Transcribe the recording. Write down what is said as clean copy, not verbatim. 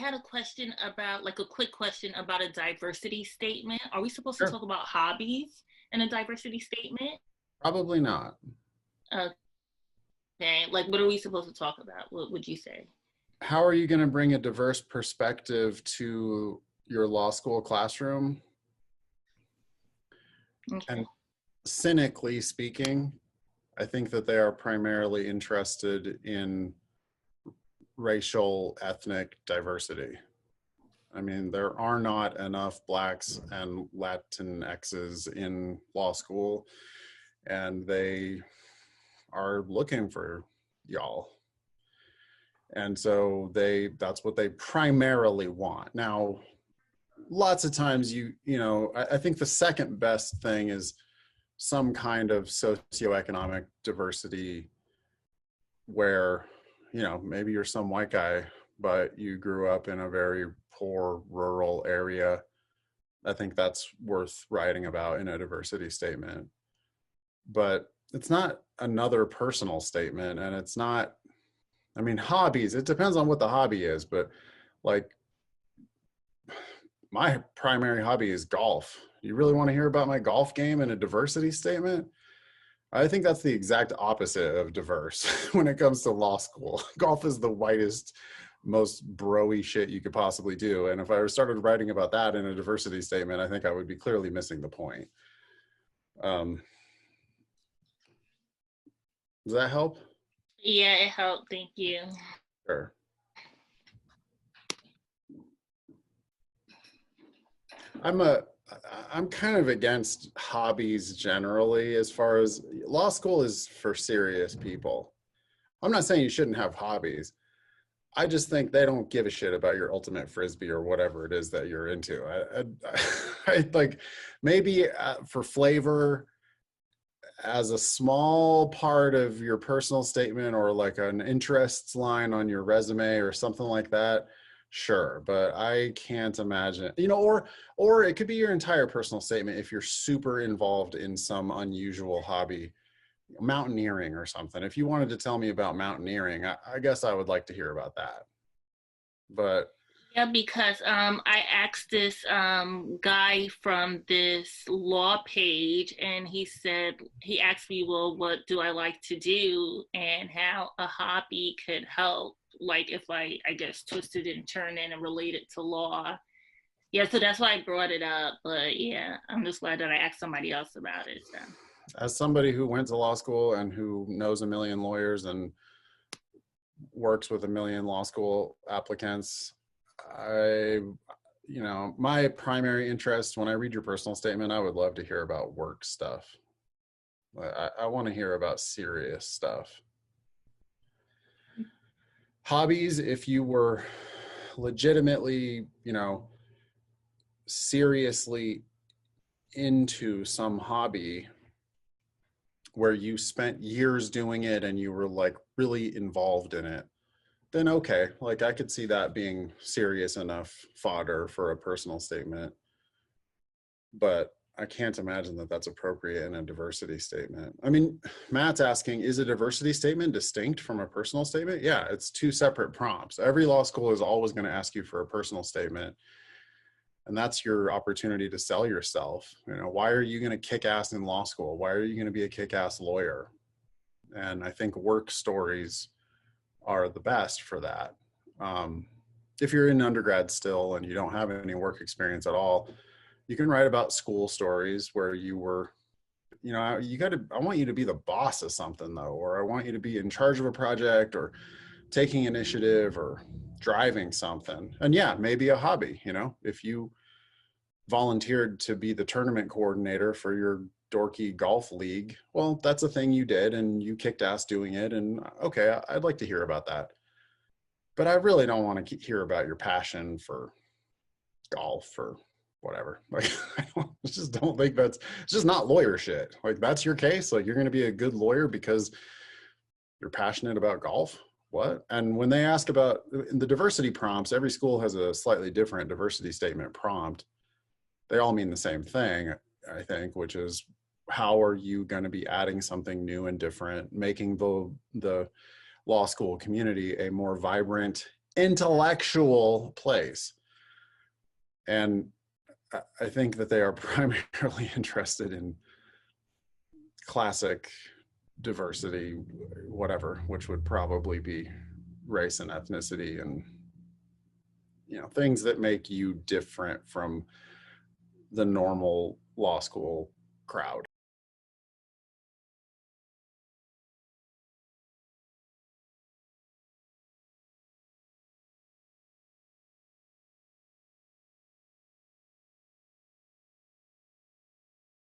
had a question about, like a quick question about a diversity statement. Are we supposed to Sure. talk about hobbies in a diversity statement? Probably not. Okay, like what are we supposed to talk about? What would you say? How are you going to bring a diverse perspective to your law school classroom? Okay. And cynically speaking, I think that they are primarily interested in racial, ethnic diversity. I mean, there are not enough Blacks and Latinxes in law school, and they are looking for y'all. And so that's what they primarily want. Now, lots of times I think the second best thing is some kind of socioeconomic diversity where, maybe you're some white guy, but you grew up in a very poor rural area. I think that's worth writing about in a diversity statement. But it's not another personal statement, and it's not, I mean, hobbies, it depends on what the hobby is, but like my primary hobby is golf. You really want to hear about my golf game in a diversity statement? I think that's the exact opposite of diverse when it comes to law school. Golf is the whitest, most broy shit you could possibly do. And if I started writing about that in a diversity statement, I think I would be clearly missing the point. Um, does that help? Yeah, it helped. Thank you. Sure. I'm a I'm kind of against hobbies generally as far as law school is for serious people. I'm not saying you shouldn't have hobbies. I just think they don't give a shit about your ultimate frisbee or whatever it is that you're into. I like maybe for flavor as a small part of your personal statement or like an interests line on your resume or something like that. Sure, but I can't imagine, or it could be your entire personal statement if you're super involved in some unusual hobby, mountaineering or something. If you wanted to tell me about mountaineering, I guess I would like to hear about that. But Yeah, because I asked this guy from this law page, and he asked me, well, what do I like to do, and how a hobby could help, like if I guess twisted and turned in and related to law. Yeah, so that's why I brought it up. But yeah, I'm just glad that I asked somebody else about it. So. as somebody who went to law school and who knows a million lawyers and works with a million law school applicants, I, my primary interest when I read your personal statement, I would love to hear about work stuff. I want to hear about serious stuff. Hobbies, if you were legitimately, seriously into some hobby where you spent years doing it and you were like really involved in it, then okay, like I could see that being serious enough fodder for a personal statement. But I can't imagine that that's appropriate in a diversity statement. I mean, Matt's asking, is a diversity statement distinct from a personal statement? Yeah, it's two separate prompts. Every law school is always going to ask you for a personal statement. And that's your opportunity to sell yourself. Why are you going to kick ass in law school? Why are you going to be a kick ass lawyer? And I think work stories are the best for that. If you're in undergrad still and you don't have any work experience at all, you can write about school stories where you were, I want you to be the boss of something though, or I want you to be in charge of a project or taking initiative or driving something. And yeah, maybe a hobby, if you volunteered to be the tournament coordinator for your dorky golf league, well, that's a thing you did and you kicked ass doing it. And okay, I'd like to hear about that. But I really don't want to hear about your passion for golf or whatever. Like, I just don't think it's just not lawyer shit. Like, that's your case. Like, you're going to be a good lawyer because you're passionate about golf. What? And when they ask about the diversity prompts, every school has a slightly different diversity statement prompt. They all mean the same thing, I think, which is how are you going to be adding something new and different, making the law school community a more vibrant, intellectual place. And I think that they are primarily interested in classic diversity, whatever, which would probably be race and ethnicity and things that make you different from the normal law school crowd.